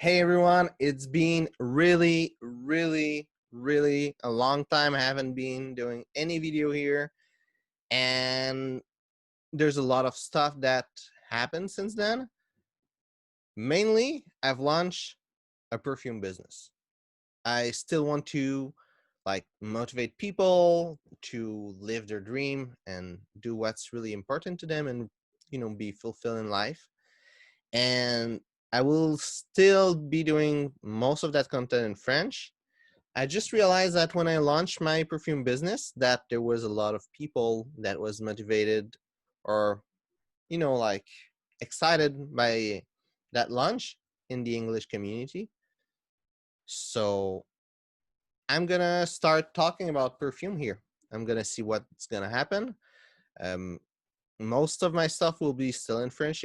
Hey everyone, it's been really a long time. I haven't been doing any video here, and there's a lot of stuff that happened since then. Mainly, I've launched a perfume business. I still want to motivate people to live their dream and do what's really important to them and be fulfilled in life. And I will still be doing most of that content in French. I just realized that when I launched my perfume business, that there was a lot of people that was motivated or, like excited by that launch in the English community. So I'm gonna start talking about perfume here. I'm gonna see what's gonna happen. Um, Most of my stuff will be still in French.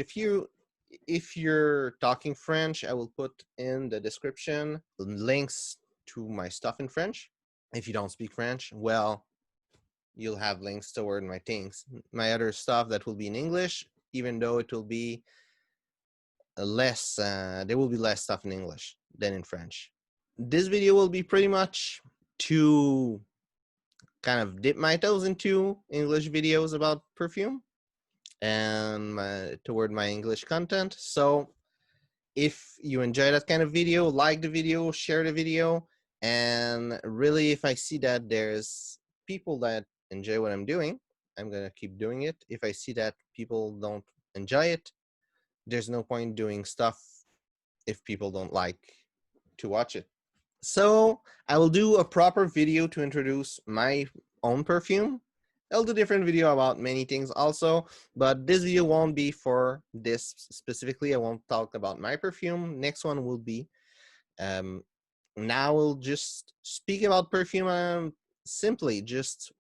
If you're talking French, I will put in the description links to my stuff in French. If you don't speak French, well, you'll have links toward my things. My other stuff that will be in English, even though it will be there will be less stuff in English than in French. This video will be pretty much to kind of dip my toes into English videos about perfume and toward my English content. So if you enjoy that kind of video, like the video, share the video. And really, if I see that there's people that enjoy what I'm doing, I'm going to keep doing it. If I see that people don't enjoy it, there's no point doing stuff if people don't like to watch it. So I will do a proper video to introduce my own perfume. I'll do a different video about many things also, but this video won't be for this specifically. I won't talk about my perfume. Next one will be, now we'll just speak about perfume, simply just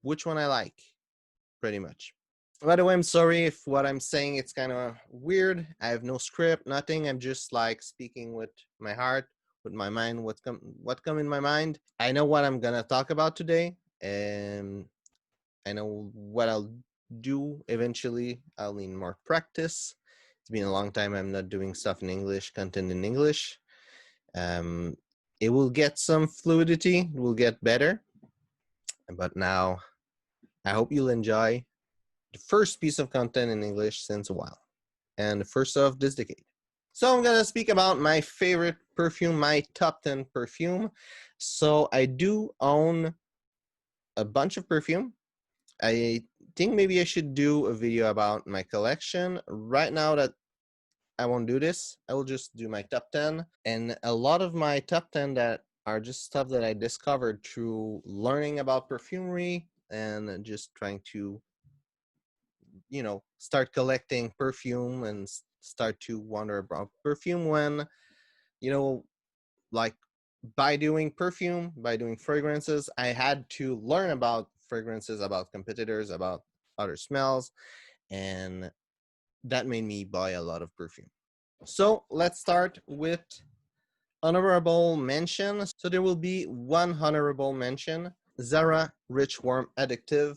which one I like, pretty much. By the way, I'm sorry if what I'm saying it's kind of weird. I have no script, nothing. I'm just like speaking with my heart, with my mind, what come in my mind. I know what I'm gonna talk about today, and I know what I'll do eventually. I'll need more practice. It's been a long time I'm not doing stuff in English, content in English. It will get some fluidity, it will get better. But now I hope you'll enjoy the first piece of content in English since a while, and the first of this decade. So I'm gonna speak about my favorite perfume, my top 10 perfume. So I do own a bunch of perfume. I think maybe I should do a video about my collection. Right now that I won't do this, I will just do my top 10. And a lot of my top 10 that are just stuff that I discovered through learning about perfumery and just trying to, start collecting perfume and start to wonder about perfume when, you know, like by doing perfume, by doing fragrances, I had to learn about fragrances, about competitors, about other smells, and that made me buy a lot of perfume. So let's start with honorable mention. So there will be one honorable mention, Zara Rich Warm Addictive.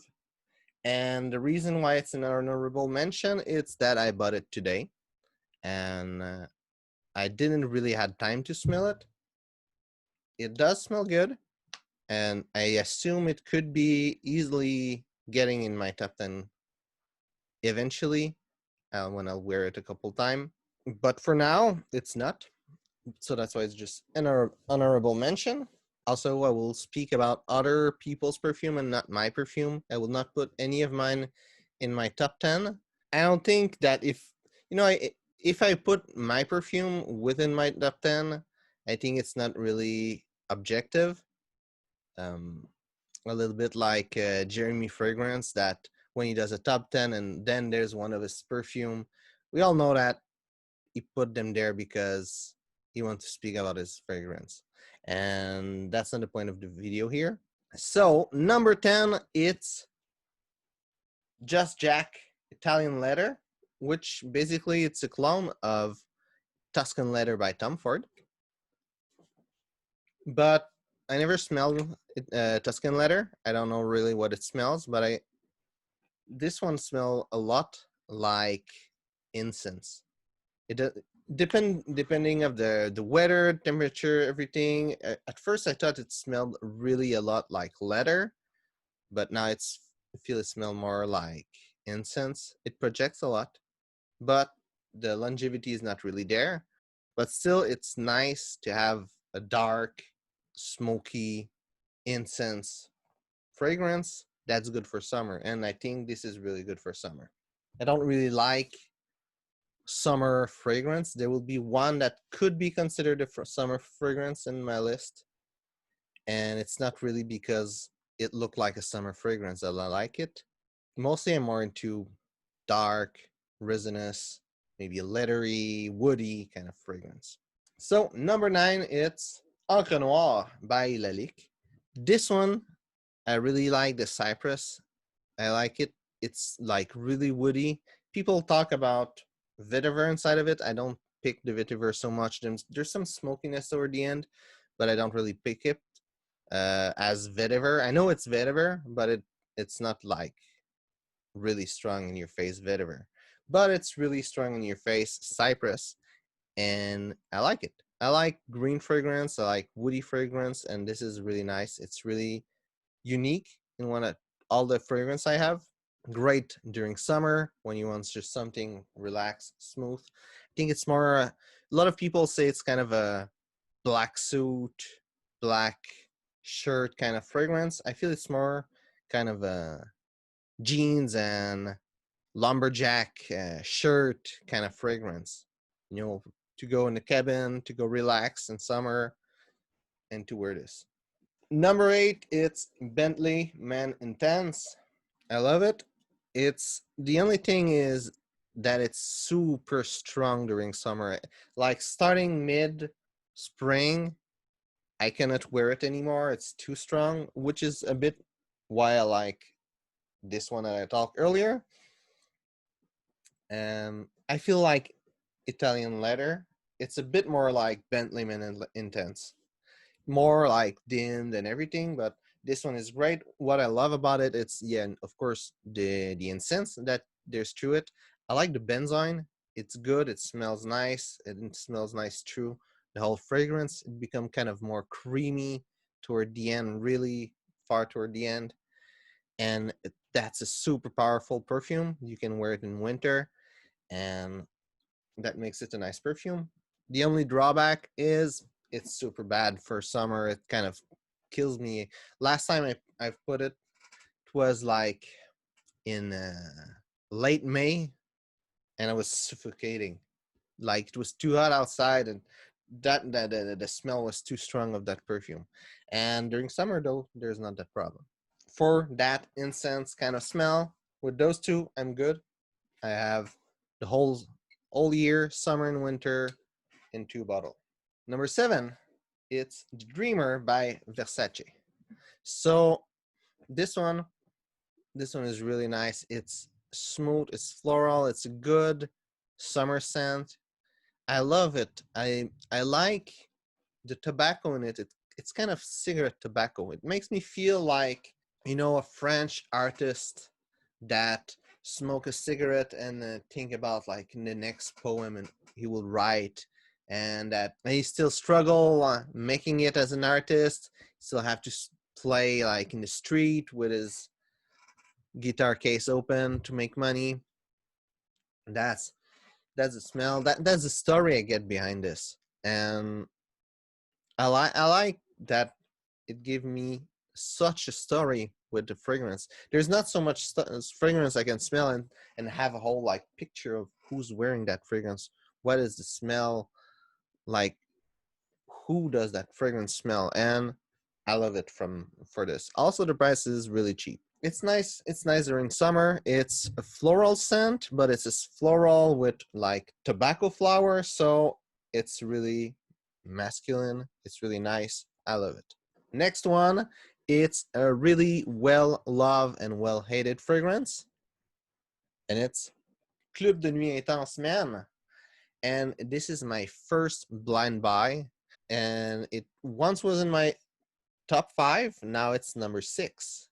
And the reason why it's an honorable mention is that I bought it today and I didn't really had time to smell it. It does smell good, and I assume it could be easily getting in my top 10 eventually when I'll wear it a couple times. But for now, it's not. So that's why it's just an honorable mention. Also, I will speak about other people's perfume and not my perfume. I will not put any of mine in my top 10. I don't think that if I put my perfume within my top 10, I think it's not really objective. A little bit like Jeremy Fragrance, that when he does a top 10 and then there's one of his perfume, we all know that he put them there because he wants to speak about his fragrance. And that's not the point of the video here. So number 10, it's Just Jack Italian Leather, which basically it's a clone of Tuscan Leather by Tom Ford. But I never smelled Tuscan Leather. I don't know really what it smells, but this one smells a lot like incense. Depending of the weather, temperature, everything. At first I thought it smelled really a lot like leather, but now I feel it smell more like incense. It projects a lot, but the longevity is not really there. But still, it's nice to have a dark, smoky incense fragrance that's good for summer. And I think this is really good for summer. I don't really like summer fragrance. There will be one that could be considered a summer fragrance in my list. And it's not really because it looked like a summer fragrance that I like it. Mostly I'm more into dark, resinous, maybe a leathery, woody kind of fragrance. So number 9, it's Encre Noire by Lalique. This one, I really like the cypress. I like it. It's like really woody. People talk about vetiver inside of it. I don't pick the vetiver so much. There's some smokiness toward the end, but I don't really pick it as vetiver. I know it's vetiver, but it's not like really strong in your face vetiver. But it's really strong in your face cypress, and I like it. I like green fragrance. I like woody fragrance, and this is really nice. It's really unique in one of all the fragrance I have. Great during summer when you want just something relaxed, smooth. I think it's more. A lot of people say it's kind of a black suit, black shirt kind of fragrance. I feel it's more kind of a jeans and lumberjack shirt kind of fragrance. You know, to go in the cabin, to go relax in summer, and to wear this. Number 8, it's Bentley Man Intense. I love it. It's the only thing is that it's super strong during summer. Like starting mid spring, I cannot wear it anymore. It's too strong, which is a bit why I like this one that I talked earlier. I feel like Italian leather. It's a bit more like Bentley Man Intense, more like dimmed and everything, but this one is great. What I love about it, it's of course the incense that there's through it. I like the benzoin. It's good. It smells nice. It smells nice through the whole fragrance. It become kind of more creamy toward the end, really far toward the end, and that's a super powerful perfume. You can wear it in winter, and that makes it a nice perfume. The only drawback is it's super bad for summer. It kind of kills me. Last time I put it, it was like in late May, and I was suffocating. Like it was too hot outside, and the smell was too strong of that perfume. And during summer, though, there's not that problem. For that incense kind of smell, with those two, I'm good. I have the whole year, summer and winter, in 2 bottles. Number 7, it's Dreamer by Versace. So this one is really nice. It's smooth, it's floral, it's a good summer scent. I love it. I like the tobacco in it. It's kind of cigarette tobacco. It makes me feel like, a French artist that smoke a cigarette and think about like the next poem and he will write, and that he still struggle making it as an artist, still have to play like in the street with his guitar case open to make money. That's the smell. That's the story I get behind this, and I like that it gave me such a story with the fragrance. There's not so much fragrance I can smell and have a whole like picture of who's wearing that fragrance. What is the smell like? Who does that fragrance smell? And I love it for this. Also, the price is really cheap. It's nice. It's nice during summer. It's a floral scent, but it's a floral with like tobacco flower, so it's really masculine. It's really nice. I love it. Next one, it's a really well loved and well hated fragrance, and it's Club de Nuit Intense Man. And this is my first blind buy, and it once was in my top 5. Now it's number 6.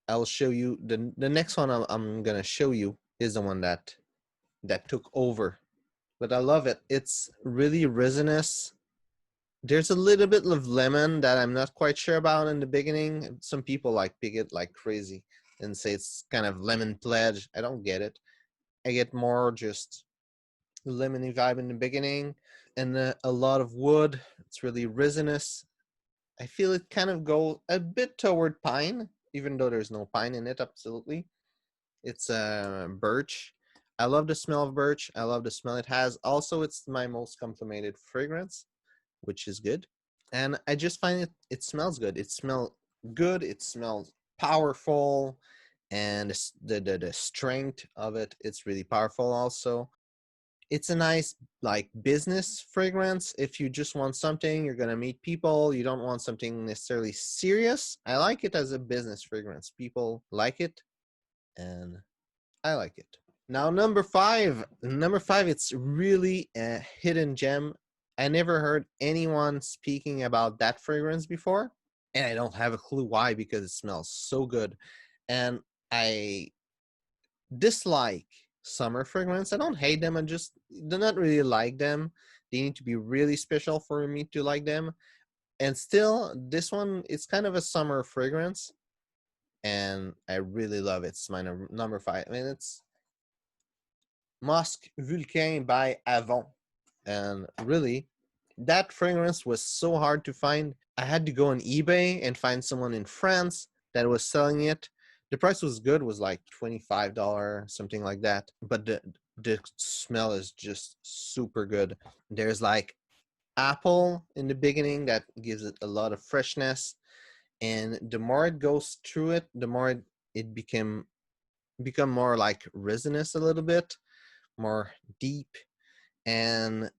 I'll show you the next one. I'm gonna show you is the one that took over but I love it. It's really resinous. There's a little bit of lemon that I'm not quite sure about in the beginning. Some people like pick it like crazy and say it's kind of lemon pledge. I don't get it. I get more just lemony vibe in the beginning, and a lot of wood. It's really resinous. I feel it kind of go a bit toward pine, even though there's no pine in it. Absolutely, it's birch. I love the smell of birch. I love the smell it has. Also, it's my most complimented fragrance, which is good. And I just find it smells good. It smells good. It smells powerful, and the strength of it, it's really powerful also. It's a nice like business fragrance. If you just want something, you're gonna meet people, you don't want something necessarily serious. I like it as a business fragrance. People like it, and I like it. Now number five. Number five, it's really a hidden gem. I never heard anyone speaking about that fragrance before, and I don't have a clue why, because it smells so good. And I dislike summer fragrance. I don't hate them. I just do not really like them. They need to be really special for me to like them. And still, this one, it's kind of a summer fragrance, and I really love it. It's my number five. I mean, it's Musc Vulcain by Avon. And really, that fragrance was so hard to find. I had to go on eBay and find someone in France that was selling it. The price was good, was like $25, something like that. But the smell is just super good. There's like apple in the beginning that gives it a lot of freshness, and the more it goes through it, the more it become more like resinous, a little bit more deep. And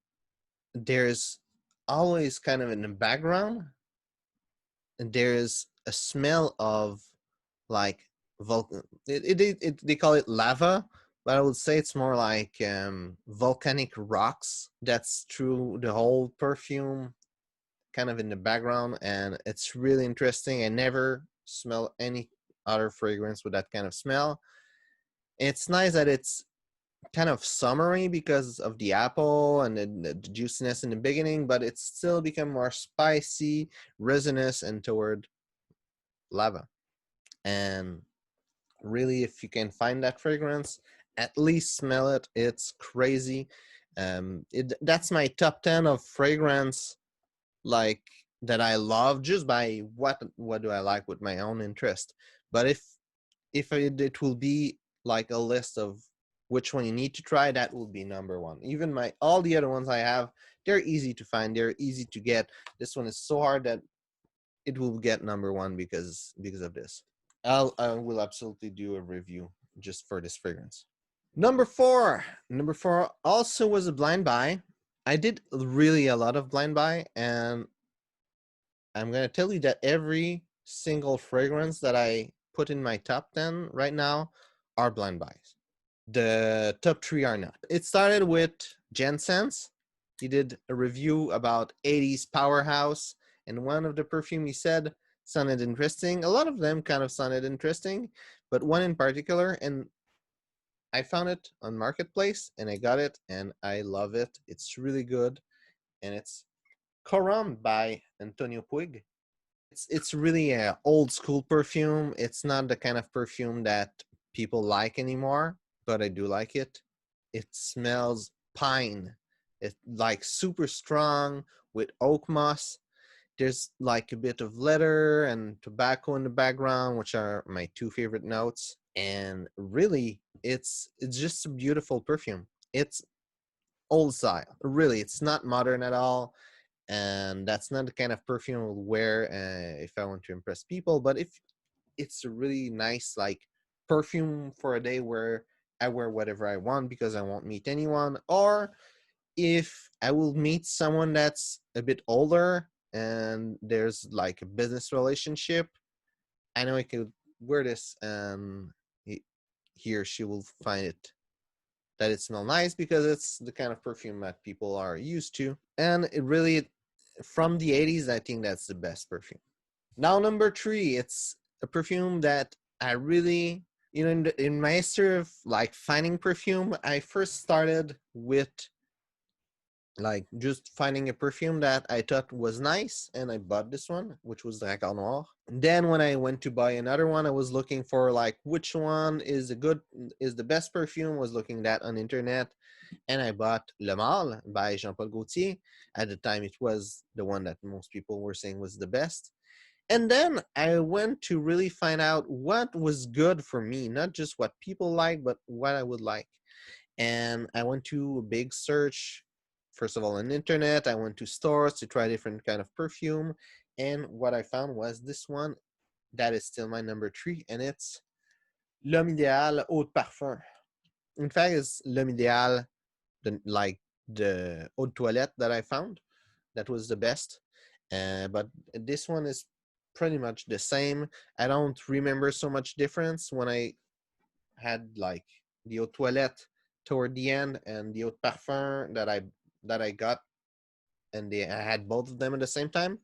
there's always kind of in the background, there's a smell of like they call it lava, but I would say it's more like volcanic rocks that's through the whole perfume, kind of in the background. And it's really interesting. I never smell any other fragrance with that kind of smell. It's nice that it's kind of summery because of the apple and the juiciness in the beginning, but it's still become more spicy, resinous, and toward lava. And really, if you can find that fragrance, at least smell it. It's crazy. That's my top 10 of fragrance, like, that I love, just by what do I like with my own interest. But if it will be like a list of which one you need to try, that will be number one. Even my all the other ones I have, they're easy to find, they're easy to get. This one is so hard that it will get number one because of this. I will absolutely do a review just for this fragrance. Number four. Number four also was a blind buy. I did really a lot of blind buy, and I'm gonna tell you that every single fragrance that I put in my top 10 right now are blind buys. The top three are not. It started with Jensen's. He did a review about 80s powerhouse, and one of the perfume he said sounded interesting. A lot of them kind of sounded interesting, but one in particular, and I found it on Marketplace and I got it and I love it. It's really good, and it's Coram by Antonio Puig. It's really a old school perfume. It's not the kind of perfume that people like anymore, but I do like it. It smells pine. It's like super strong with oak moss. There's like a bit of leather and tobacco in the background, which are my two favorite notes. And really, it's just a beautiful perfume. It's old style. Really, it's not modern at all, and that's not the kind of perfume I would wear if I want to impress people. But if it's a really nice like perfume for a day where I wear whatever I want because I won't meet anyone, or if I will meet someone that's a bit older and there's like a business relationship, I know I could wear this, and he or she will find it that it smells nice because it's the kind of perfume that people are used to. And it really, from the 80s, I think that's the best perfume. Now, number three, it's a perfume that I really, in my history of like finding perfume, I first started with like just finding a perfume that I thought was nice, and I bought this one, which was Dracar Noir. And then when I went to buy another one, I was looking for like which one is the best perfume. Was looking that on internet, and I bought Le Male by Jean Paul Gaultier. At the time, it was the one that most people were saying was the best. And then I went to really find out what was good for me, not just what people like, but what I would like. And I went to a big search, first of all, on the internet. I went to stores to try different kind of perfume. And what I found was this one that is still my number 3, and it's L'Homme Idéal Eau de Parfum. In fact, it's L'Homme Idéal, like the eau de toilette that I found. That was the best. But this one is pretty much the same. I don't remember so much difference when I had like the eau de toilette toward the end and the eau de parfum that I got, and I had both of them at the same time.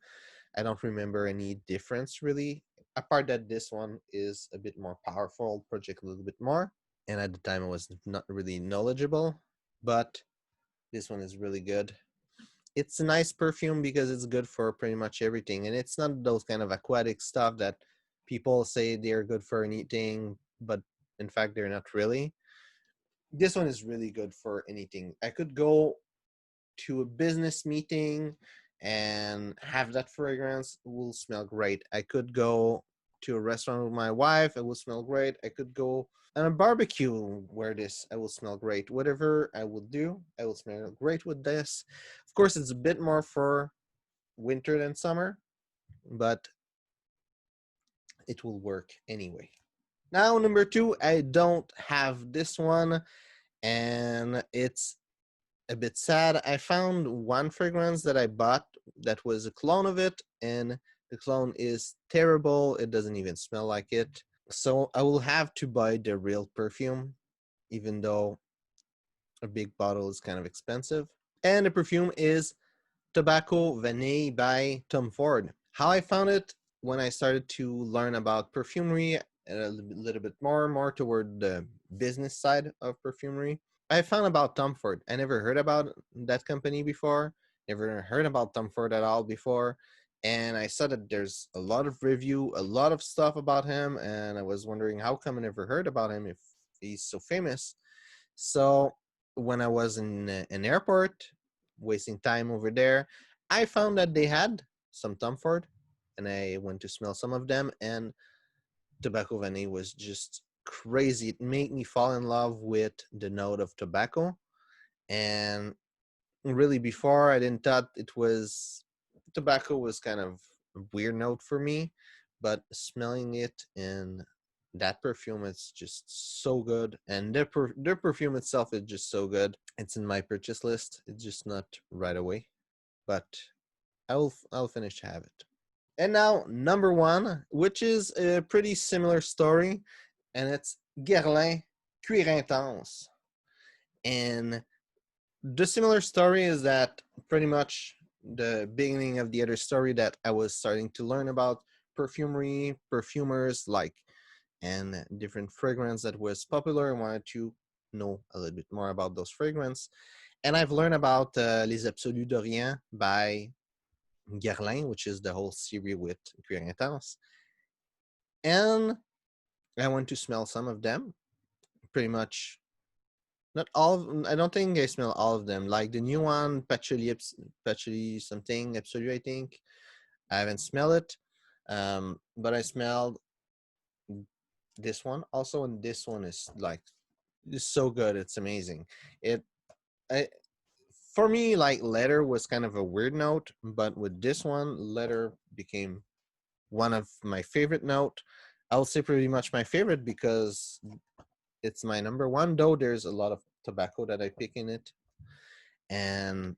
I don't remember any difference really, apart that this one is a bit more powerful, project a little bit more, and at the time I was not really knowledgeable, but this one is really good. It's a nice perfume because it's good for pretty much everything, and it's not those kind of aquatic stuff that people say they're good for anything, but in fact they're not really. This one is really good for anything. I could go to a business meeting and have that fragrance. It will smell great. I could go to a restaurant with my wife. It will smell great. I could go on a barbecue where this. I will smell great. Whatever I will do, I will smell great with this. Of course, it's a bit more for winter than summer, but it will work anyway. Now, number 2, I don't have this one, and it's a bit sad. I found one fragrance that I bought that was a clone of it, and the clone is terrible. It doesn't even smell like it. So I will have to buy the real perfume, even though a big bottle is kind of expensive. And the perfume is Tobacco Vanille by Tom Ford. How I found it: when I started to learn about perfumery a little bit more toward the business side of perfumery, I found about Tom Ford. I never heard about that company before, never heard about Tom Ford at all before. And I saw that there's a lot of review, a lot of stuff about him, and I was wondering how come I never heard about him if he's so famous. So when I was in an airport, wasting time over there, I found that they had some Tom Ford, and I went to smell some of them, and Tobacco Vanille was just crazy. It made me fall in love with the note of tobacco. And really, before I didn't thought it was tobacco was kind of a weird note for me, but smelling it in that perfume, it's just so good, and their perfume itself is just so good. It's in my purchase list. It's just not right away, but I'll finish to have it. And now number 1, which is a pretty similar story, and it's Guerlain Cuir Intense. And the similar story is that pretty much the beginning of the other story, that I was starting to learn about perfumery, perfumers, like, and different fragrance that was popular. I wanted to know a little bit more about those fragrance. And I've learned about Les Absolus d'Orient by Guerlain, which is the whole series with Cuir Intense. And I went to smell some of them. Pretty much not all of them. I don't think I smell all of them. Like the new one, Patchouli something, Absolu, I think. I haven't smelled it. But I smelled this one also, and this one is like, it's so good. It's amazing. It I For me, like, leather was kind of a weird note, but with this one, leather became one of my favorite note. I would say pretty much my favorite because it's my number 1, though there's a lot of tobacco that I pick in it. And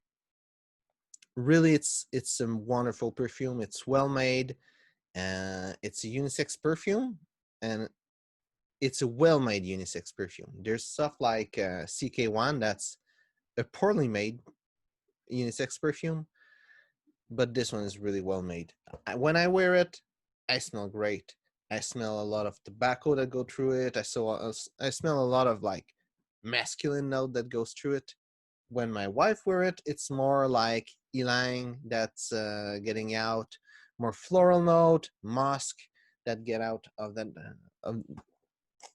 really, it's a wonderful perfume. It's well made. It's a unisex perfume, and it's a well made unisex perfume. There's stuff like CK1 that's a poorly made unisex perfume, but this one is really well made. When I wear it, I smell great. I smell a lot of tobacco that go through it. I smell a lot of like masculine note that goes through it. when my wife wear it, it's more like ylang that's getting out, more floral note, musk that get out of that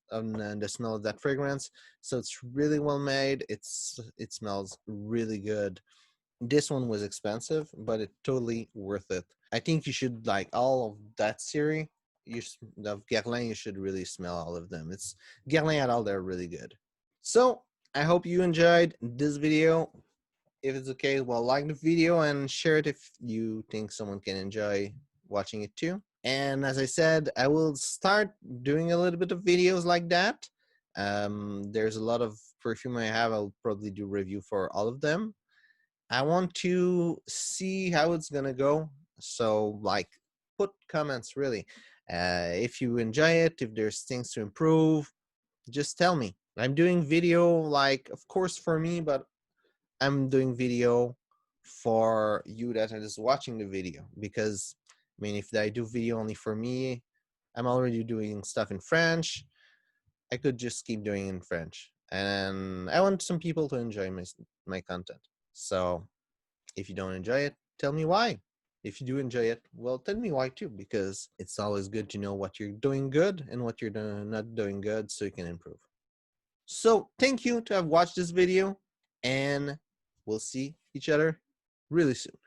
the smell of that fragrance. So it's really well made. It smells really good. This one was expensive, but it's totally worth it. I think you should like all of that series. Of Guerlain, you should really smell all of them. It's Guerlain at all, they're really good. So I hope you enjoyed this video. If it's okay, well, like the video and share it if you think someone can enjoy watching it too. And as I said, I will start doing a little bit of videos like that. There's a lot of perfume I have. I'll probably do review for all of them. I want to see how it's gonna go. So like, put comments really. If you enjoy it, if there's things to improve, just tell me. I'm doing video, like, of course for me, but I'm doing video for you that are just watching the video, because I mean, if I do video only for me, I'm already doing stuff in French. I could just keep doing in French, and I want some people to enjoy my content. So if you don't enjoy it, tell me why. If you do enjoy it, well, tell me why too, because it's always good to know what you're doing good and what you're not doing good, so you can improve. So thank you to have watched this video, and we'll see each other really soon.